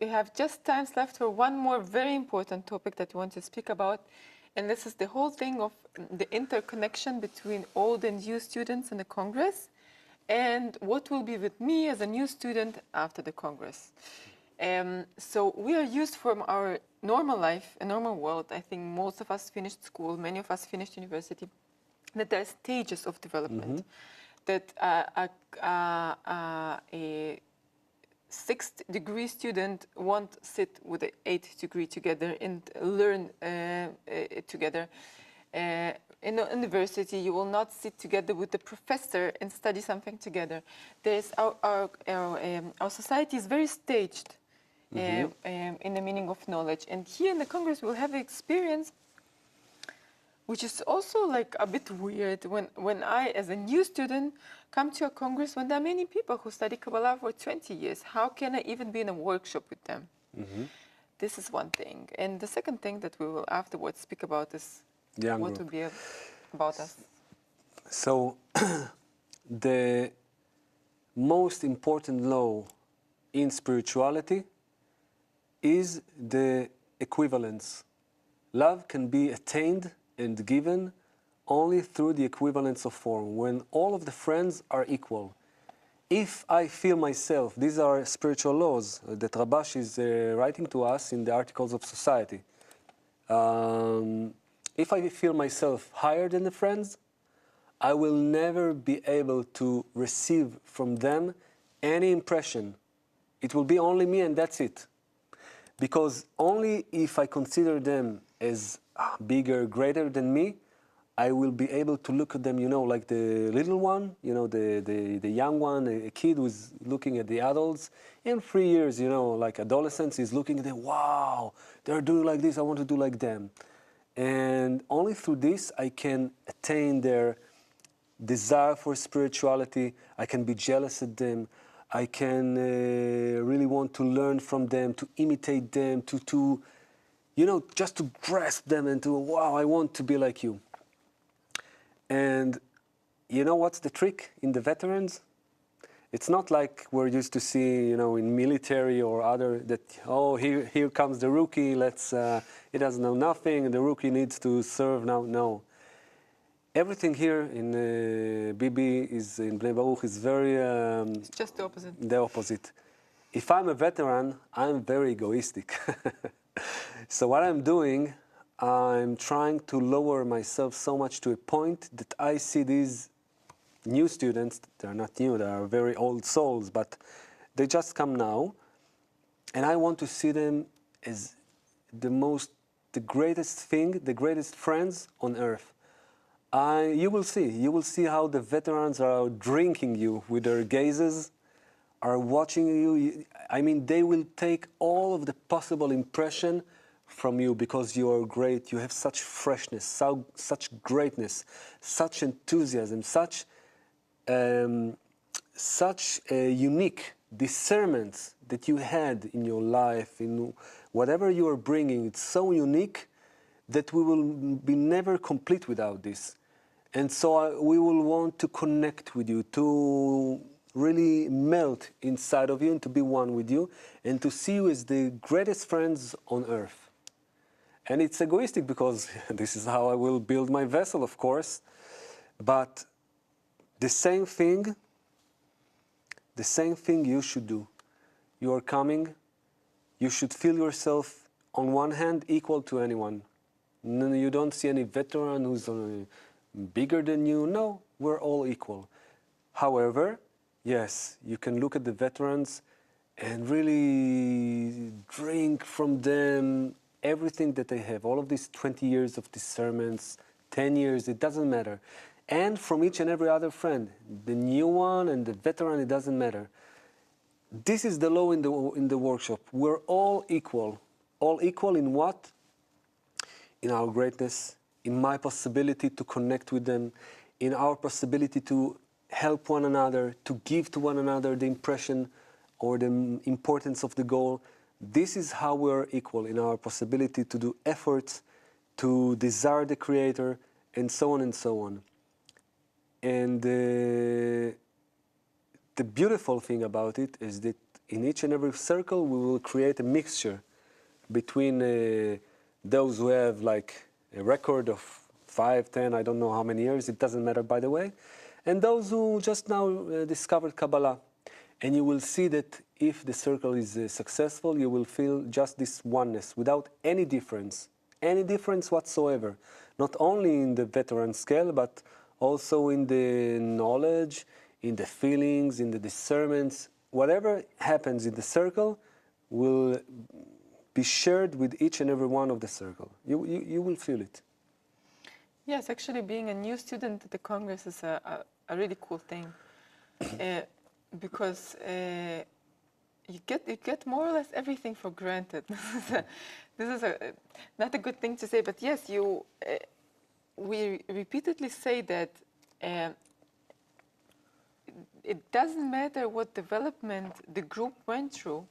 we have just time left for one more very important topic that we want to speak about. And this is the whole thing of the interconnection between old and new students in the Congress, and what will be with me as a new student after the Congress. So we are used from our normal life, a normal world. I think most of us finished school, many of us finished university, that there are stages of development. That a sixth degree student won't sit with the eighth degree together and learn together. In the university, you will not sit together with the professor and study something together. There's our society is very staged in the meaning of knowledge. And here in the Congress, we'll have an experience which is also like a bit weird when I, as a new student, come to a Congress when there are many people who study Kabbalah for 20 years. How can I even be in a workshop with them? This is one thing. And the second thing that we will afterwards speak about is what will be about us. So the most important law in spirituality is the equivalence. Love can be attained and given only through the equivalence of form, when all of the friends are equal. If I feel myself, these are spiritual laws that Rabash is writing to us in the Articles of Society. If I feel myself higher than the friends, I will never be able to receive from them any impression. It will be only me and that's it. Because only if I consider them as bigger, greater than me, I will be able to look at them, you know, like the little one, you know, the young one, a kid who's looking at the adults. In 3 years, you know, like adolescents, is looking at them, wow, they're doing like this, I want to do like them. And only through this I can attain their desire for spirituality. I can be jealous at them. I can really want to learn from them, to imitate them, to you know, just to grasp them and to, wow, I want to be like you. And you know what's the trick in the veterans? It's not like we're used to see, you know, in military or other, that, oh, here comes the rookie, he doesn't know nothing, and the rookie needs to serve now. No. Everything here in Bibi is in Bnei Baruch is very... it's just the opposite. The opposite. If I'm a veteran, I'm very egoistic. So what I'm doing, I'm trying to lower myself so much to a point that I see these new students, they're not new, they are very old souls, but they just come now, and I want to see them as the greatest thing, the greatest friends on earth. You will see how the veterans are drinking you with their gazes, are watching you. I mean, they will take all of the possible impression from you because you are great, you have such freshness, such greatness, such enthusiasm, such unique discernment that you had in your life, in whatever you are bringing. It's so unique that we will be never complete without this. And so we will want to connect with you, to really melt inside of you and to be one with you and to see you as the greatest friends on earth. And it's egoistic because this is how I will build my vessel, of course. But the same thing you should do. You are coming, you should feel yourself on one hand equal to anyone. You don't see any veteran who's bigger than you. No, we're all equal. However, yes, you can look at the veterans and really drink from them everything that they have, all of these 20 years of discernments, 10 years, it doesn't matter. And from each and every other friend, the new one and the veteran, it doesn't matter. This is the law in the workshop. We're all equal. All equal in what? In our greatness, in my possibility to connect with them, in our possibility to help one another, to give to one another the impression or the importance of the goal. This is how we're equal, in our possibility to do efforts, to desire the Creator, and so on and so on. And the beautiful thing about it is that in each and every circle, we will create a mixture between those who have like a record of 5, 10, I don't know how many years, it doesn't matter by the way, and those who just now discovered Kabbalah. And you will see that if the circle is successful, you will feel just this oneness without any difference whatsoever. Not only in the veteran scale, but also in the knowledge, in the feelings, in the discernments. Whatever happens in the circle will be shared with each and every one of the circle. You will feel it. Yes, actually being a new student at the Congress is a really cool thing. Because you get more or less everything for granted. This is not a good thing to say, but yes, we repeatedly say that it doesn't matter what development the group went through,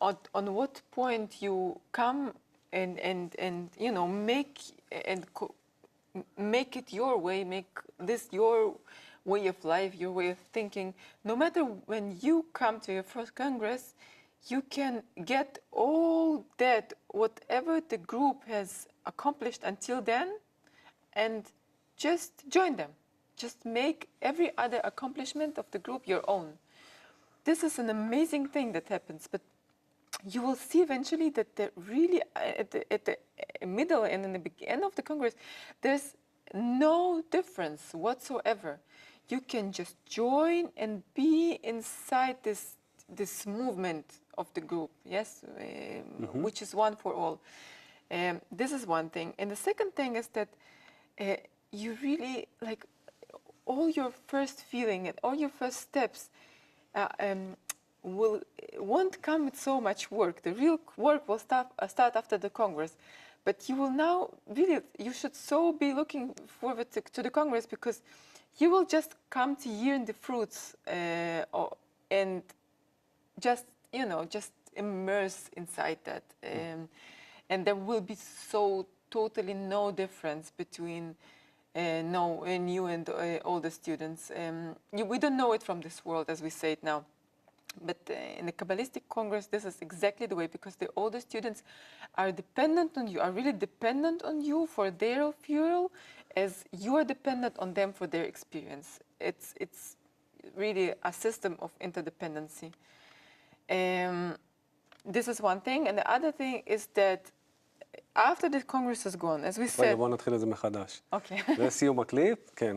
on what point you come and you know make it your way, make this your way of life, your way of thinking. No matter when you come to your first Congress, you can get all that, whatever the group has accomplished until then, and just join them. Just make every other accomplishment of the group your own. This is an amazing thing that happens, but you will see eventually that really at the middle and in the end of the Congress, there's no difference whatsoever. You can just join and be inside this movement of the group, yes, which is one for all. This is one thing. And the second thing is that you really, like, all your first feeling and all your first steps won't come with so much work. The real work will start after the Congress. But you will now, really, you should so be looking forward to the Congress, because you will just come to hear the fruits and just, you know, just immerse inside that. And there will be so totally no difference between new and older students. We don't know it from this world, as we say it now. But in the Kabbalistic Congress, this is exactly the way, because the older students are dependent on you, are really dependent on you for their fuel, as you are dependent on them for their experience. It's really a system of interdependency. This is one thing. And the other thing is that after the Congress is gone, as we said... רגע, בוא נתחיל את זה מחדש. אוקיי. זה סיום הקליפ? כן.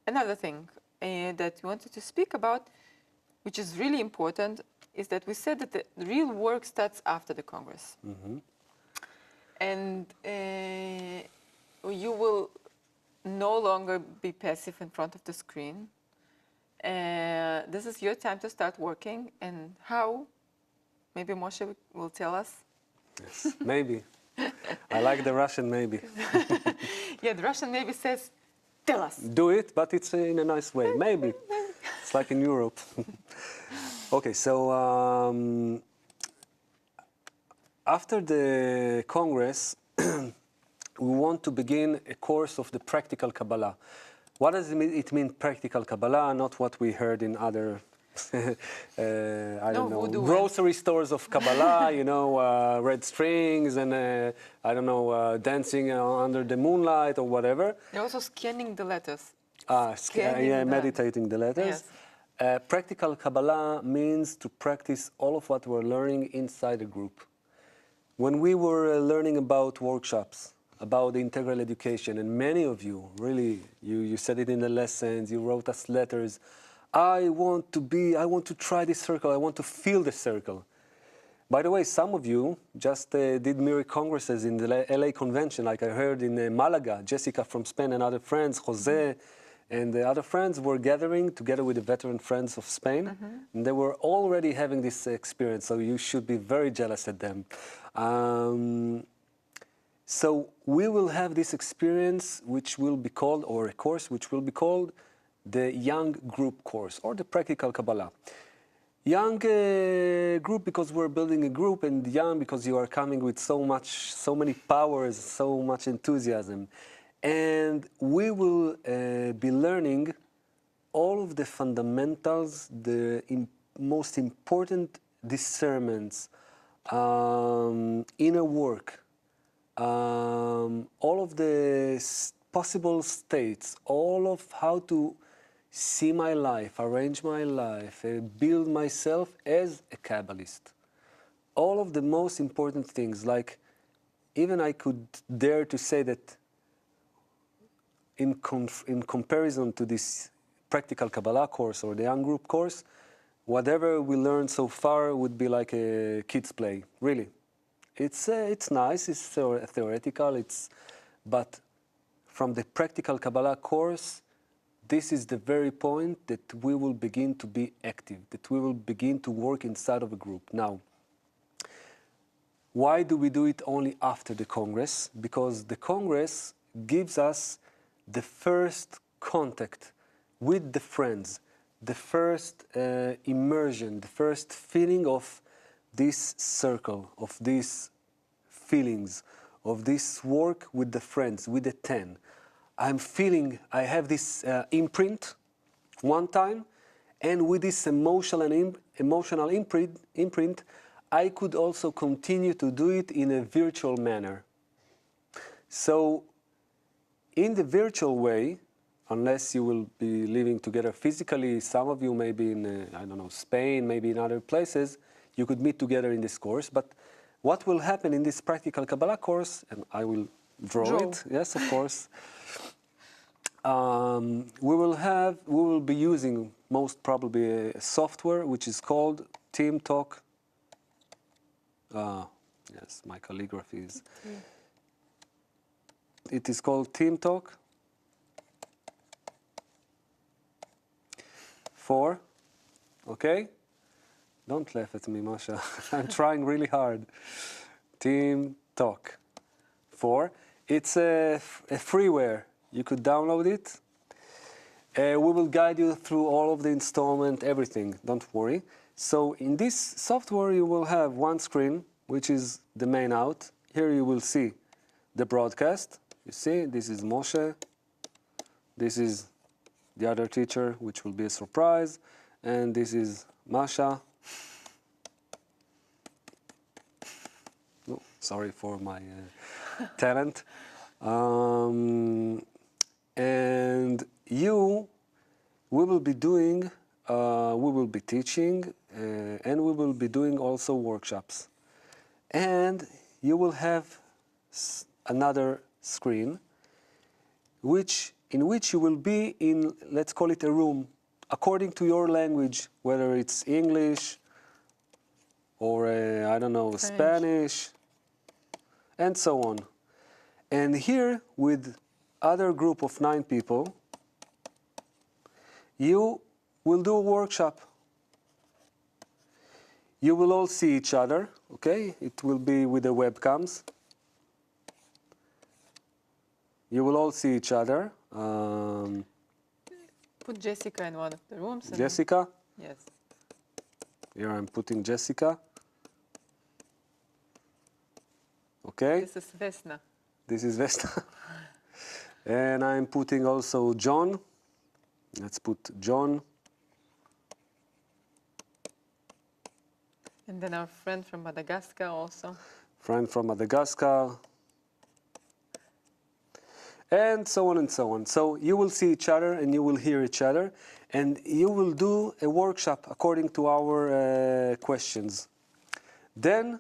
Another thing that we wanted to speak about, which is really important, is that we said that the real work starts after the Congress. And you will no longer be passive in front of the screen. This is your time to start working. And how? Maybe Moshe will tell us. Yes, maybe. I like the Russian maybe. Yeah, the Russian maybe says, tell us. Do it, but it's in a nice way. Maybe. It's like in Europe. Okay, so after the Congress, we want to begin a course of the practical Kabbalah. What does it mean, practical Kabbalah? Not what we heard in other, I don't know, grocery stores of Kabbalah, you know, red strings and, I don't know, dancing under the moonlight or whatever. They're also scanning the letters. Meditating the letters. Yes. Practical Kabbalah means to practice all of what we're learning inside a group. When we were learning about workshops, about the integral education, and many of you, really, you said it in the lessons, you wrote us letters, I want to try this circle, I want to feel the circle. By the way, some of you just did mirror congresses in the LA convention, like I heard in Malaga. Jessica from Spain and other friends, Jose, and the other friends were gathering together with the veteran friends of Spain. And they were already having this experience, so you should be very jealous at them. So we will have this experience, which will be called, or a course which will be called the Young Group Course, or the Practical Kabbalah. Young group because we're building a group, and young because you are coming with so many powers, so much enthusiasm. And we will be learning all of the fundamentals, the most important discernments, inner work, all of the possible states, all of how to see my life, arrange my life, build myself as a Kabbalist. All of the most important things, like even I could dare to say that in comparison to this practical Kabbalah course or the young group course, whatever we learned so far would be like a kid's play, really. It's nice, it's theoretical, but from the practical Kabbalah course, this is the very point that we will begin to be active, that we will begin to work inside of a group. Now, why do we do it only after the Congress? Because the Congress gives us the first contact with the friends, the first immersion, the first feeling of this circle, of these feelings, of this work with the friends, with the 10. I'm feeling I have this imprint one time, and with this emotional imprint, I could also continue to do it in a virtual manner. So, in the virtual way, unless you will be living together physically, some of you may be in, I don't know, Spain, maybe in other places, you could meet together in this course. But what will happen in this practical Kabbalah course, and I will draw it, yes, of course. We will be using most probably a software which is called Team Talk. Yes, my calligraphy is. It is called Team Talk 4. Okay? Don't laugh at me, Masha. I'm trying really hard. Team Talk 4. It's a freeware. You could download it. We will guide you through all of the installment, everything. Don't worry. So in this software, you will have one screen, which is the main out. Here you will see the broadcast. You see, this is Moshe. This is the other teacher, which will be a surprise. And this is Masha. Oh, sorry for my talent. And we will be doing, we will be teaching, and we will be doing also workshops. And you will have another screen, in which you will be in, let's call it a room, according to your language, whether it's English or, I don't know, French, Spanish, and so on. And here, with other group of 9 people, you will do a workshop. You will all see each other, okay? It will be with the webcams. You will all see each other. Put Jessica in one of the rooms. Jessica? Yes. Here I'm putting Jessica. Okay? This is Vesna. This is Vesna. And I'm putting also John. Let's put John. And then our friend from Madagascar also. Friend from Madagascar. And so on and so on. So you will see each other and you will hear each other. And you will do a workshop according to our questions. Then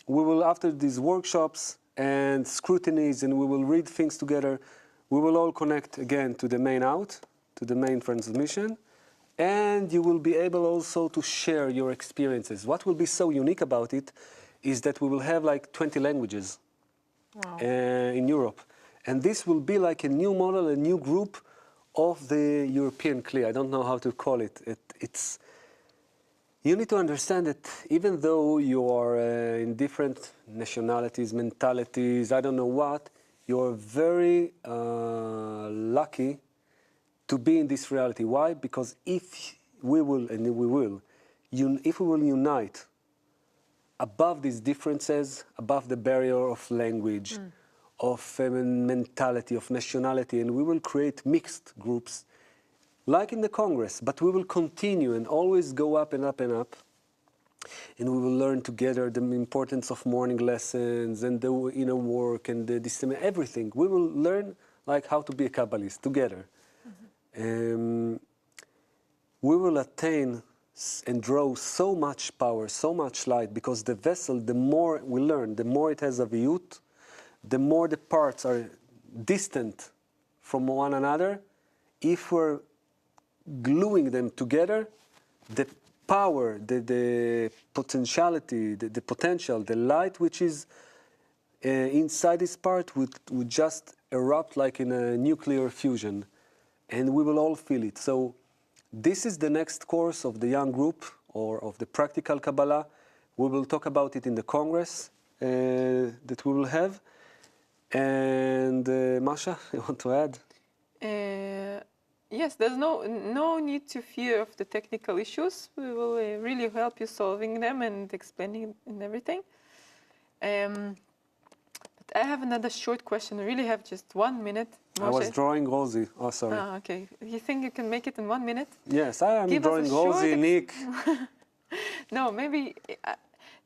we will, after these workshops and scrutinies, and we will read things together, we will all connect again to the main out, to the main transmission. And you will be able also to share your experiences. What will be so unique about it is that we will have like 20 languages in Europe. And this will be like a new model, a new group of the European CLI. I don't know how to call it. You need to understand that even though you are in different nationalities, mentalities, I don't know what, you're very lucky to be in this reality. Why? Because if we will, and we will, if we will unite above these differences, above the barrier of language, of mentality, of nationality, and we will create mixed groups, like in the Congress, but we will continue and always go up and up and up. And we will learn together the importance of morning lessons and the inner work and the everything. We will learn like how to be a Kabbalist together. We will attain and draw so much power, so much light, because the vessel, the more we learn, the more it has a viyut, the more the parts are distant from one another. If we're gluing them together, the power, the potentiality, the potential, the light which is inside this part would just erupt like in a nuclear fusion, and we will all feel it. So this is the next course of the young group, or of the practical Kabbalah. We will talk about it in the Congress that we will have. And Masha, you want to add? Yes, there's no need to fear of the technical issues. We will really help you solving them and explaining and everything. But I have another short question. I really have just 1 minute. Moshe. I was drawing Rosie. Oh, sorry. Ah, okay. You think you can make it in 1 minute? Yes, I am Give us a drawing short Rosie, Nick. No, maybe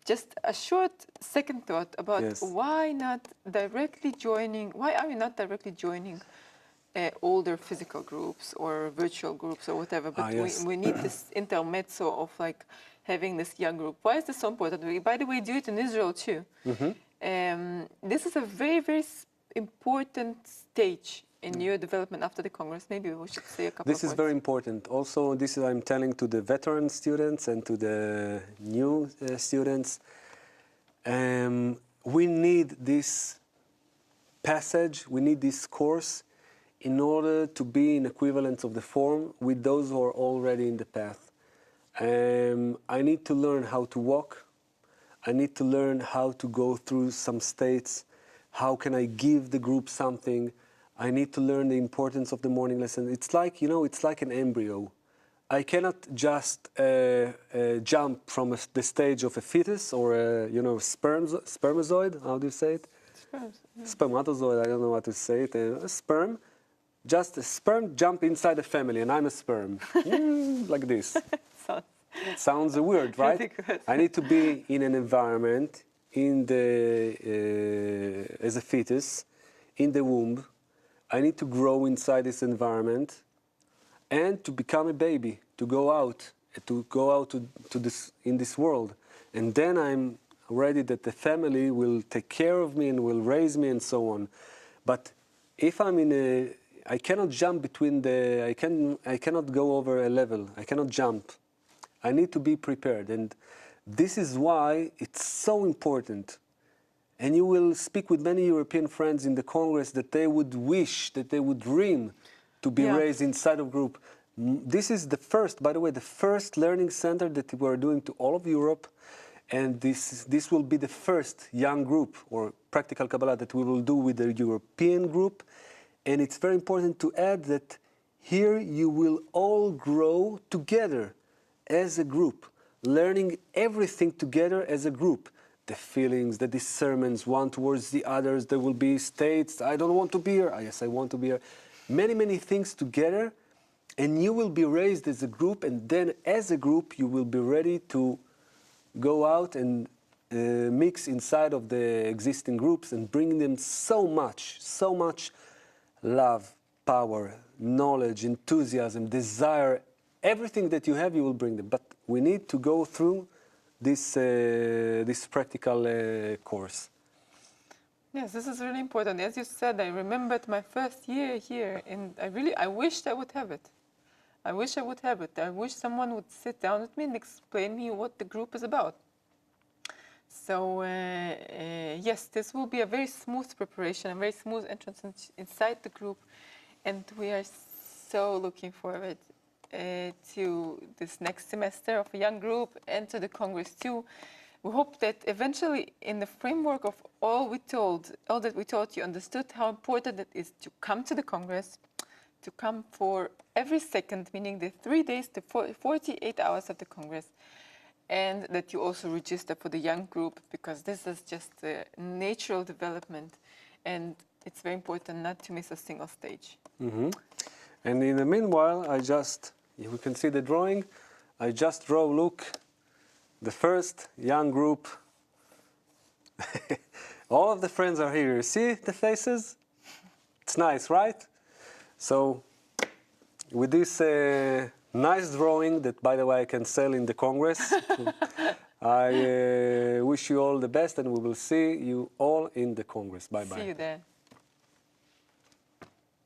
just a short second thought about Yes. why not directly joining, why are we not directly joining older physical groups or virtual groups or whatever, but yes. we need this intermezzo of like having this young group. Why is this so important? We, by the way, do it in Israel too. This is a very, very important stage in your development after the Congress. Maybe we should say a couple of words. This is very important. Also, this is I'm telling to the veteran students and to the new students. We need this passage, we need this course in order to be in equivalence of the form with those who are already in the path. I need to learn how to walk. I need to learn how to go through some states. How can I give the group something? I need to learn the importance of the morning lesson. It's like, you know, it's like an embryo. I cannot just jump from the stage of a fetus or a, you know, spermatozoid. How do you say it? Spermatozoid, I don't know how to say it. A sperm. Just a sperm jump inside a family, and I'm a sperm. Like this. Sounds weird, right? Ridiculous. I need to be in an environment, in the, as a fetus, in the womb. I need to grow inside this environment and to become a baby, to go out to this, in this world. And then I'm ready that the family will take care of me and will raise me and so on. But if I'm in a, I cannot jump between the, I cannot go over a level. I cannot jump. I need to be prepared. And this is why it's so important. And you will speak with many European friends in the Congress that they would wish, that they would dream to be raised inside of group. This is the first, by the way, the first learning center that we are doing to all of Europe. And this will be the first young group or practical Kabbalah that we will do with the European group. And it's very important to add that here you will all grow together as a group, learning everything together as a group. The feelings, the discernments, one towards the others. There will be states, I don't want to be here. Yes, I want to be here. Many, many things together. And you will be raised as a group. And then as a group, you will be ready to go out and mix inside of the existing groups and bring them so much love, power, knowledge, enthusiasm, desire. Everything that you have, you will bring them. But we need to go through this practical course. Yes, this is really important. As you said, I remembered my first year here, and I wished I would have it. I wish I would have it. I wish someone would sit down with me and explain me what the group is about. So yes, this will be a very smooth preparation, a very smooth entrance inside the group, and we are so looking forward to this next semester of a young group and to the Congress too. We hope that eventually, in the framework of all that we taught, you understood how important it is to come to the Congress, to come for every second, meaning the 3 days, the 48 hours of the Congress, and that you also register for the young group, because this is just a natural development, and it's very important not to miss a single stage. And in the meanwhile, you can see the drawing, I just draw, look, the first young group. All of the friends are here. You see the faces? It's nice, right? So with this nice drawing that, by the way, I can sell in the Congress, I wish you all the best, and we will see you all in the Congress. Bye-bye. See you there.